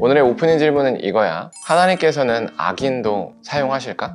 오늘의 오프닝 질문은 이거야. 하나님께서는 악인도 사용하실까?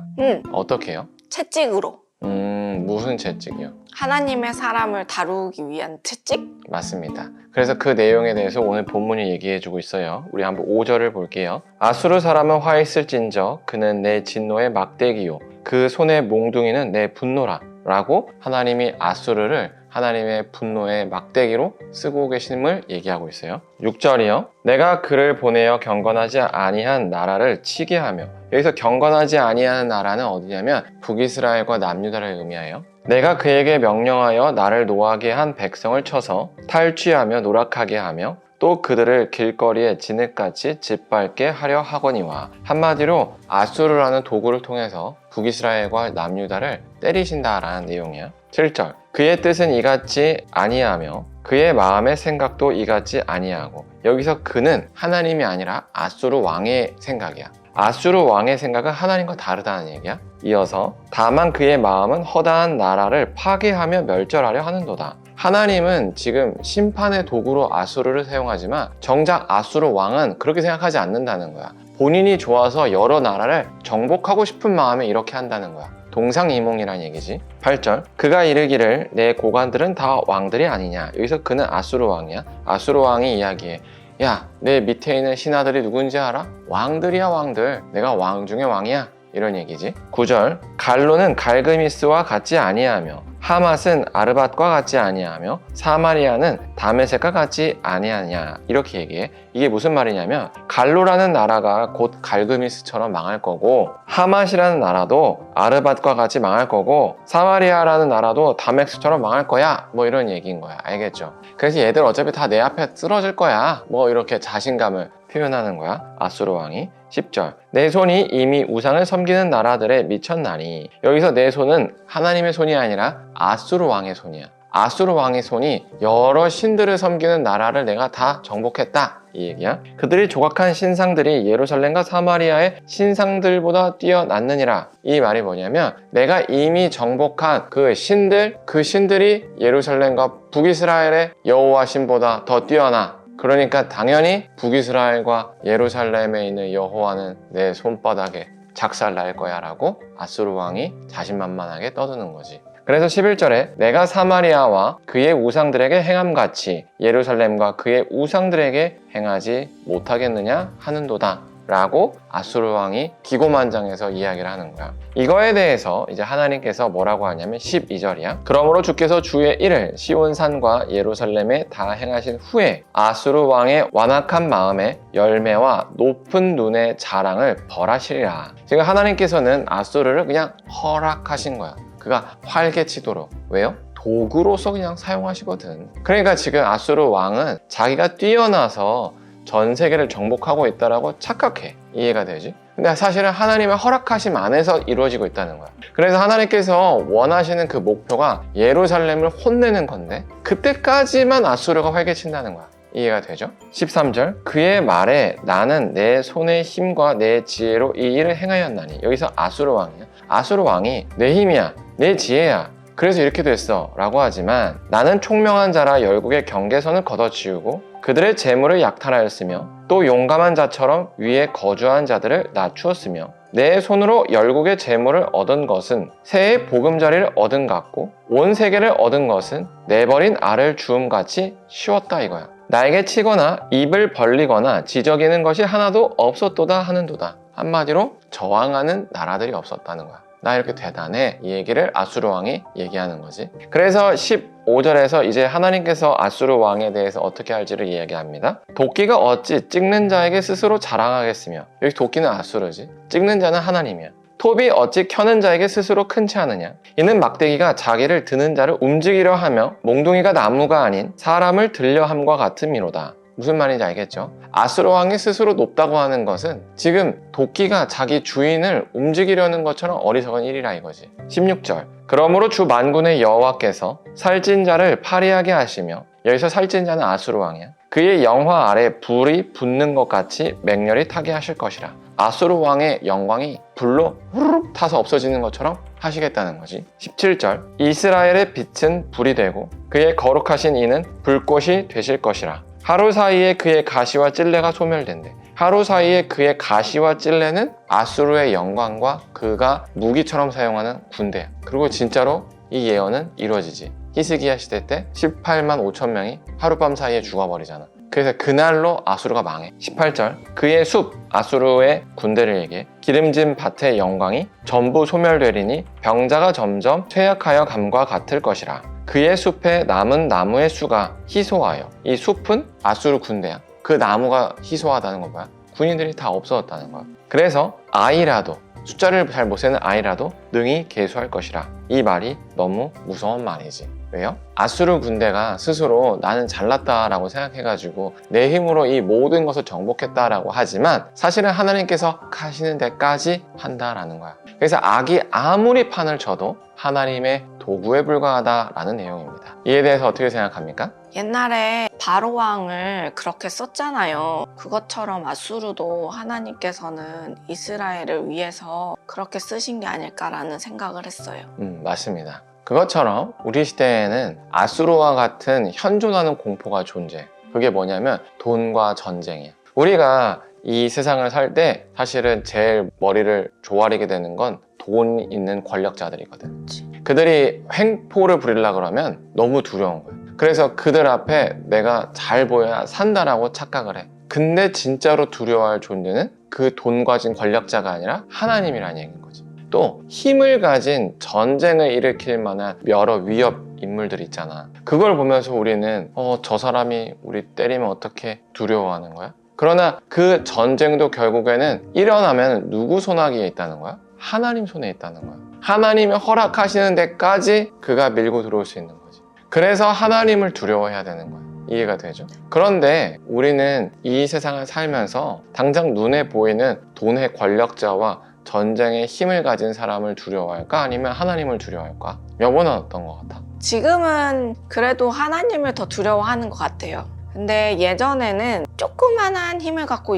어떻게 해요? 채찍으로. 무슨 채찍이요? 하나님의 사람을 다루기 위한 채찍? 맞습니다. 그래서 그 내용에 대해서 오늘 본문이 얘기해주고 있어요. 우리 한번 5절을 볼게요. 아수르 사람은 화 있을진저 그는 내 진노의 막대기요 그 손의 몽둥이는 내 분노라 라고 하나님이 아수르를 하나님의 분노의 막대기로 쓰고 계심을 얘기하고 있어요. 6절이요. 내가 그를 보내어 경건하지 아니한 나라를 치게 하며, 여기서 경건하지 아니한 나라는 어디냐면 북이스라엘과 남유다를 의미하여, 내가 그에게 명령하여 나를 노하게 한 백성을 쳐서 탈취하며 노락하게 하며 또 그들을 길거리에 진흙같이 짓밟게 하려 하거니와. 한마디로 아수르라는 도구를 통해서 북이스라엘과 남유다를 때리신다라는 내용이야. 7절. 그의 뜻은 이같지 아니하며 그의 마음의 생각도 이같지 아니하고. 여기서 그는 하나님이 아니라 아수르 왕의 생각이야. 아수르 왕의 생각은 하나님과 다르다는 얘기야. 이어서 다만 그의 마음은 허다한 나라를 파괴하며 멸절하려 하는도다. 하나님은 지금 심판의 도구로 아수르를 사용하지만 정작 아수르 왕은 그렇게 생각하지 않는다는 거야. 본인이 좋아서 여러 나라를 정복하고 싶은 마음에 이렇게 한다는 거야. 동상이몽이란 얘기지. 8절. 그가 이르기를 내 고관들은 다 왕들이 아니냐. 여기서 그는 아수르 왕이야. 아수르 왕이 이야기해. 야, 내 밑에 있는 신하들이 누군지 알아? 왕들이야, 왕들. 내가 왕 중에 왕이야. 이런 얘기지. 9절. 갈로는 갈그미스와 같지 아니하며 하맛은 아르밧과 같지 아니하며 사마리아는 다메섹과 같지 아니하냐. 이렇게 얘기해. 이게 무슨 말이냐면 갈로라는 나라가 곧 갈그미스처럼 망할 거고, 하맛이라는 나라도 아르밧과 같이 망할 거고, 사마리아라는 나라도 다메섹처럼 망할 거야. 뭐 이런 얘기인 거야. 알겠죠? 그래서 얘들 어차피 다 내 앞에 쓰러질 거야. 뭐 이렇게 자신감을 표현하는 거야. 아수르 왕이. 10절. 내 손이 이미 우상을 섬기는 나라들에 미쳤나니. 여기서 내 손은 하나님의 손이 아니라 아수르 왕의 손이야. 아수르 왕의 손이 여러 신들을 섬기는 나라를 내가 다 정복했다. 이 얘기야. 그들이 조각한 신상들이 예루살렘과 사마리아의 신상들보다 뛰어났느니라. 이 말이 뭐냐면 내가 이미 정복한 그 신들이 예루살렘과 북이스라엘의 여호와 신보다 더 뛰어나. 그러니까 당연히 북이스라엘과 예루살렘에 있는 여호와는 내 손바닥에 작살날 거야 라고 아수르 왕이 자신만만하게 떠드는 거지. 그래서 11절에 내가 사마리아와 그의 우상들에게 행함같이 예루살렘과 그의 우상들에게 행하지 못하겠느냐 하는도다 라고 아수르 왕이 기고만장해서 이야기를 하는 거야. 이거에 대해서 이제 하나님께서 뭐라고 하냐면 12절이야. 그러므로 주께서 주의 일을 시온산과 예루살렘에 다 행하신 후에 아수르 왕의 완악한 마음에 열매와 높은 눈의 자랑을 벌하시리라. 지금 하나님께서는 아수르를 그냥 허락하신 거야. 그가 활개치도록. 왜요? 도구로서 그냥 사용하시거든. 그러니까 지금 아수르 왕은 자기가 뛰어나서 전 세계를 정복하고 있다라고 착각해. 이해가 되지? 근데 사실은 하나님의 허락하심 안에서 이루어지고 있다는 거야. 그래서 하나님께서 원하시는 그 목표가 예루살렘을 혼내는 건데 그때까지만 아수르가 활개친다는 거야. 이해가 되죠? 13절. 그의 말에 나는 내 손의 힘과 내 지혜로 이 일을 행하였나니. 여기서 아수르 왕이야. 아수르 왕이 내 힘이야, 내 지혜야, 그래서 이렇게 됐어 라고 하지만 나는 총명한 자라 열국의 경계선을 걷어치우고 그들의 재물을 약탈하였으며 또 용감한 자처럼 위에 거주한 자들을 낮추었으며 내 손으로 열국의 재물을 얻은 것은 새의 보금자리를 얻은 같고 온 세계를 얻은 것은 내버린 알을 주음같이 쉬웠다 이거야. 나에게 치거나 입을 벌리거나 지저귀는 것이 하나도 없었도다 하는도다. 한마디로 저항하는 나라들이 없었다는 거야. 나 이렇게 대단해. 이 얘기를 아수르 왕이 얘기하는 거지. 그래서 15절에서 이제 하나님께서 아수르 왕에 대해서 어떻게 할지를 이야기합니다. 도끼가 어찌 찍는 자에게 스스로 자랑하겠으며. 여기 도끼는 아수르지. 찍는 자는 하나님이야. 톱이 어찌 켜는 자에게 스스로 큰 체 하느냐. 이는 막대기가 자기를 드는 자를 움직이려 하며 몽둥이가 나무가 아닌 사람을 들려 함과 같음이로다. 무슨 말인지 알겠죠? 아수르 왕이 스스로 높다고 하는 것은 지금 도끼가 자기 주인을 움직이려는 것처럼 어리석은 일이라 이거지. 16절. 그러므로 주 만군의 여호와께서 살찐 자를 파리하게 하시며, 여기서 살찐 자는 아수르 왕이야. 그의 영화 아래 불이 붙는 것 같이 맹렬히 타게 하실 것이라. 아수르 왕의 영광이 불로 후루룩 타서 없어지는 것처럼 하시겠다는 거지. 17절. 이스라엘의 빛은 불이 되고 그의 거룩하신 이는 불꽃이 되실 것이라. 하루 사이에 그의 가시와 찔레가 소멸된대. 하루 사이에 그의 가시와 찔레는 아수르의 영광과 그가 무기처럼 사용하는 군대야. 그리고 진짜로 이 예언은 이루어지지. 히스기야 시대 때 18만 5천 명이 하룻밤 사이에 죽어버리잖아. 그래서 그날로 아수르가 망해. 18절 그의 숲 아수르의 군대를 얘기해. 기름진 밭의 영광이 전부 소멸되리니 병자가 점점 쇠약하여 감과 같을 것이라. 그의 숲에 남은 나무의 수가 희소하여. 이 숲은 아수르 군대야. 그 나무가 희소하다는 거 뭐야? 군인들이 다 없어졌다는 거야. 그래서 아이라도, 숫자를 잘 못 세는 아이라도 능히 계수할 것이라. 이 말이 너무 무서운 말이지. 왜요? 아수르 군대가 스스로 나는 잘났다라고 생각해가지고 내 힘으로 이 모든 것을 정복했다라고 하지만 사실은 하나님께서 하시는 데까지 한다라는 거야. 그래서 악이 아무리 판을 쳐도 하나님의 도구에 불과하다라는 내용입니다. 이에 대해서 어떻게 생각합니까? 옛날에 바로 왕을 그렇게 썼잖아요. 그것처럼 아수르도 하나님께서는 이스라엘을 위해서 그렇게 쓰신 게 아닐까라는 생각을 했어요. 맞습니다. 그것처럼 우리 시대에는 아수르와 같은 현존하는 공포가 존재해. 그게 뭐냐면 돈과 전쟁이야. 우리가 이 세상을 살 때 사실은 제일 머리를 조아리게 되는 건 돈 있는 권력자들이거든. 그들이 횡포를 부리려고 그러면 너무 두려운 거야. 그래서 그들 앞에 내가 잘 보여야 산다라고 착각을 해. 근데 진짜로 두려워할 존재는 그 돈 가진 권력자가 아니라 하나님이라는 얘기인 거지. 또 힘을 가진 전쟁을 일으킬 만한 여러 위협 인물들 있잖아. 그걸 보면서 우리는 저 사람이 우리 때리면 어떻게 두려워하는 거야? 그러나 그 전쟁도 결국에는 일어나면 누구 손아귀에 있다는 거야? 하나님 손에 있다는 거야. 하나님이 허락하시는 데까지 그가 밀고 들어올 수 있는 거지. 그래서 하나님을 두려워해야 되는 거야. 이해가 되죠? 그런데 우리는 이 세상을 살면서 당장 눈에 보이는 돈의 권력자와 전쟁의 힘을 가진 사람을 두려워할까? 아니면 하나님을 두려워할까? 여보는 어떤 것 같아? 지금은 그래도 하나님을 더 두려워하는 것 같아요. 근데 예전에는 조그만한 힘을 갖고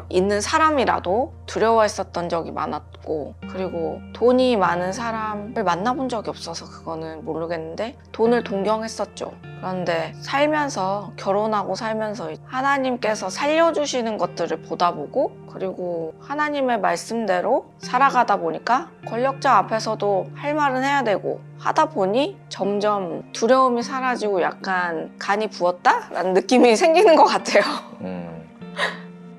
있는 사람이라도 두려워했었던 적이 많았고, 그리고 돈이 많은 사람을 만나본 적이 없어서 그거는 모르겠는데 돈을 동경했었죠. 그런데 살면서, 결혼하고 살면서 하나님께서 살려주시는 것들을 보다 보고, 그리고 하나님의 말씀대로 살아가다 보니까 권력자 앞에서도 할 말은 해야 되고 하다 보니 점점 두려움이 사라지고 약간 간이 부었다라는 느낌이 생기는 것 같아요.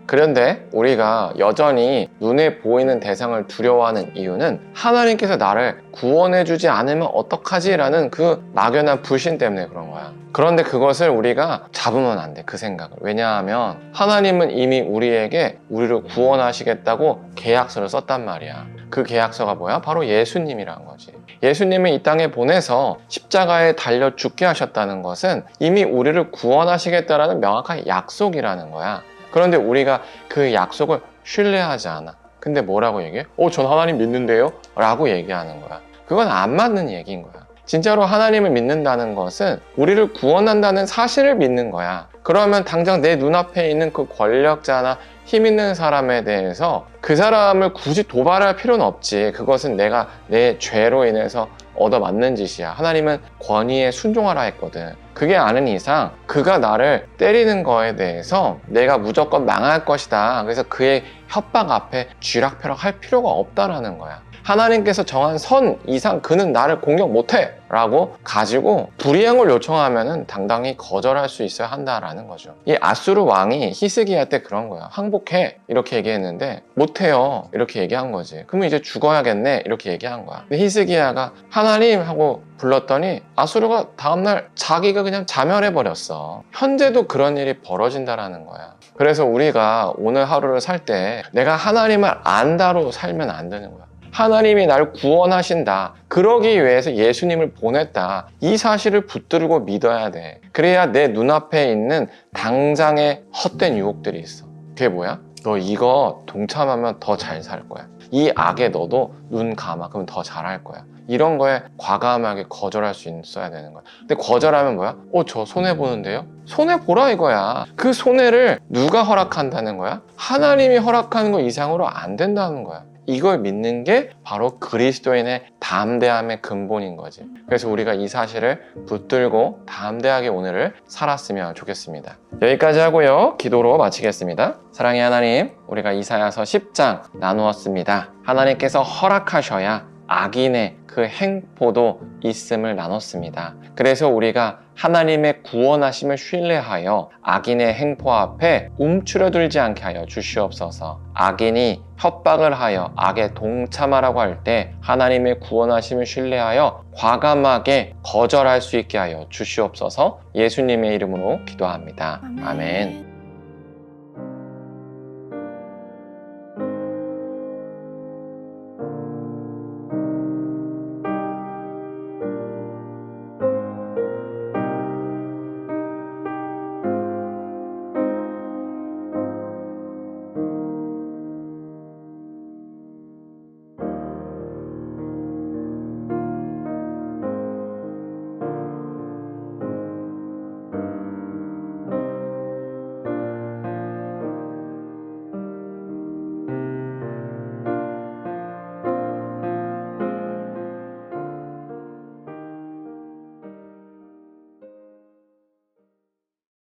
그런데 우리가 여전히 눈에 보이는 대상을 두려워하는 이유는 하나님께서 나를 구원해주지 않으면 어떡하지? 라는 그 막연한 불신 때문에 그런 거야. 그런데 그것을 우리가 잡으면 안 돼, 그 생각을. 왜냐하면 하나님은 이미 우리에게 우리를 구원하시겠다고 계약서를 썼단 말이야. 그 계약서가 뭐야? 바로 예수님이란 거지. 예수님을 이 땅에 보내서 십자가에 달려 죽게 하셨다는 것은 이미 우리를 구원하시겠다라는 명확한 약속이라는 거야. 그런데 우리가 그 약속을 신뢰하지 않아. 근데 뭐라고 얘기해? 전 하나님 믿는데요? 라고 얘기하는 거야. 그건 안 맞는 얘기인 거야. 진짜로 하나님을 믿는다는 것은 우리를 구원한다는 사실을 믿는 거야. 그러면 당장 내 눈앞에 있는 그 권력자나 힘 있는 사람에 대해서 그 사람을 굳이 도발할 필요는 없지. 그것은 내가 내 죄로 인해서 얻어맞는 짓이야. 하나님은 권위에 순종하라 했거든. 그게 아닌 이상 그가 나를 때리는 거에 대해서 내가 무조건 망할 것이다. 그래서 그의 협박 앞에 쥐락펴락 할 필요가 없다라는 거야. 하나님께서 정한 선 이상 그는 나를 공격 못해 라고 가지고 불이행을 요청하면 당당히 거절할 수 있어야 한다라는 거죠. 이 아수르 왕이 히스기야 때 그런 거야. 항복해 이렇게 얘기했는데 못해요 이렇게 얘기한 거지. 그러면 이제 죽어야겠네 이렇게 얘기한 거야. 근데 히스기야가 하나님 하고 불렀더니 아수르가 다음날 자기가 그냥 자멸해버렸어. 현재도 그런 일이 벌어진다라는 거야. 그래서 우리가 오늘 하루를 살 때 내가 하나님을 안다로 살면 안 되는 거야. 하나님이 나를 구원하신다. 그러기 위해서 예수님을 보냈다. 이 사실을 붙들고 믿어야 돼. 그래야 내 눈앞에 있는 당장의 헛된 유혹들이 있어. 그게 뭐야? 너 이거 동참하면 더 잘 살 거야. 이 악에 너도 눈 감아. 그러면 더 잘할 거야. 이런 거에 과감하게 거절할 수 있어야 되는 거야. 근데 거절하면 뭐야? 저 손해보는데요? 손해보라 이거야. 그 손해를 누가 허락한다는 거야? 하나님이 허락하는 거 이상으로 안 된다는 거야. 이걸 믿는 게 바로 그리스도인의 담대함의 근본인 거지. 그래서 우리가 이 사실을 붙들고 담대하게 오늘을 살았으면 좋겠습니다. 여기까지 하고요. 기도로 마치겠습니다. 사랑의 하나님, 우리가 이사야서 10장 나누었습니다. 하나님께서 허락하셔야 악인의 그 행포도 있음을 나눴습니다. 그래서 우리가 하나님의 구원하심을 신뢰하여 악인의 행포 앞에 움츠러들지 않게 하여 주시옵소서. 악인이 협박을 하여 악에 동참하라고 할 때 하나님의 구원하심을 신뢰하여 과감하게 거절할 수 있게 하여 주시옵소서. 예수님의 이름으로 기도합니다. 아멘.